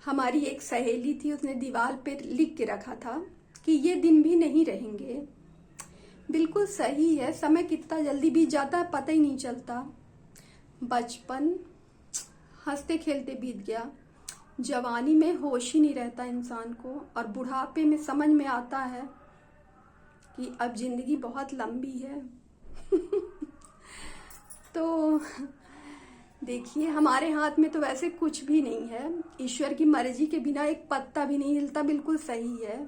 हमारी एक सहेली थी, उसने दीवार पे लिख के रखा था कि ये दिन भी नहीं रहेंगे। बिल्कुल सही है, समय कितना जल्दी बीत जाता है पता ही नहीं चलता। बचपन हंसते खेलते बीत गया, जवानी में होश ही नहीं रहता इंसान को, और बुढ़ापे में समझ में आता है कि अब जिंदगी बहुत लंबी है। तो देखिए, हमारे हाथ में तो वैसे कुछ भी नहीं है, ईश्वर की मर्जी के बिना एक पत्ता भी नहीं हिलता, बिल्कुल सही है।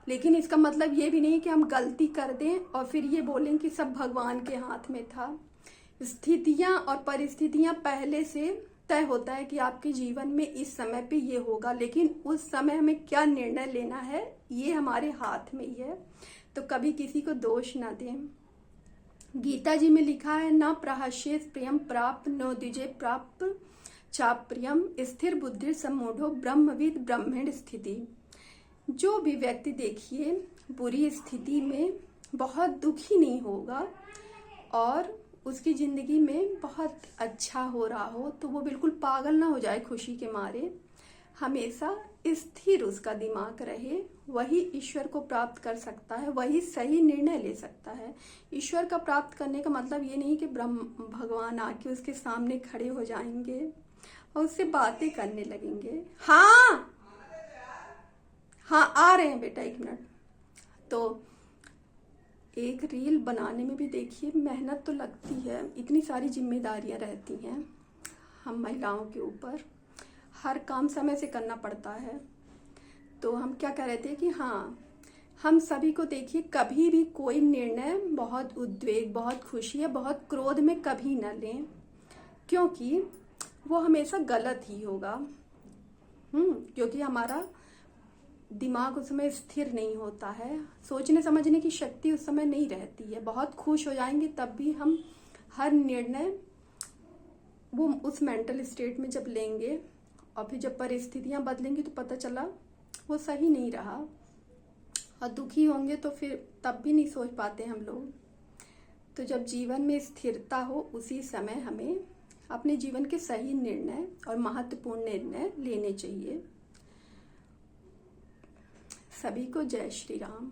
लेकिन इसका मतलब ये भी नहीं कि हम गलती कर दें और फिर ये बोलें कि सब भगवान के हाथ में था। स्थितियां और परिस्थितियां पहले से तय होता है कि आपके जीवन में इस समय पे ये होगा, लेकिन उस समय हमें क्या निर्णय लेना है ये हमारे हाथ में ही है। तो कभी किसी को दोष ना दें। गीता जी में लिखा है, ना प्रहस्येत प्रियम प्राप्त नो द्विजे प्राप्त चाप्रियम स्थिर बुद्धि सम्मूढ़ो ब्रह्मविद ब्रह्मेण स्थिति। जो भी व्यक्ति देखिए बुरी स्थिति में बहुत दुखी नहीं होगा और उसकी जिंदगी में बहुत अच्छा हो रहा हो, तो वो बिल्कुल पागल ना हो जाए खुशी के मारे। हमेशा स्थिर उसका दिमाग रहे, वही ईश्वर को प्राप्त कर सकता है, वही सही निर्णय ले सकता है। ईश्वर का प्राप्त करने का मतलब ये नहीं कि ब्रह्म भगवान आके उसके सामने खड़े हो जाएंगे और उससे बातें करने लगेंगे। हाँ हाँ, आ रहे हैं बेटा, 1 मिनट। तो एक रील बनाने में भी देखिए मेहनत तो लगती है, इतनी सारी जिम्मेदारियां रहती हैं हम महिलाओं के ऊपर, हर काम समय से करना पड़ता है। तो हम क्या कह रहे थे कि हाँ, हम सभी को देखिए कभी भी कोई निर्णय बहुत उद्वेग, बहुत खुशी या बहुत क्रोध में कभी न लें, क्योंकि वो हमेशा गलत ही होगा। क्योंकि हमारा दिमाग उस समय स्थिर नहीं होता है, सोचने समझने की शक्ति उस समय नहीं रहती है। बहुत खुश हो जाएंगे तब भी हम हर निर्णय वो उस मेंटल स्टेट में जब लेंगे, और फिर जब परिस्थितियां बदलेंगी तो पता चला वो सही नहीं रहा, और दुखी होंगे तो फिर तब भी नहीं सोच पाते हम लोग। तो जब जीवन में स्थिरता हो उसी समय हमें अपने जीवन के सही निर्णय और महत्वपूर्ण निर्णय लेने चाहिए। सभी को जय श्री राम।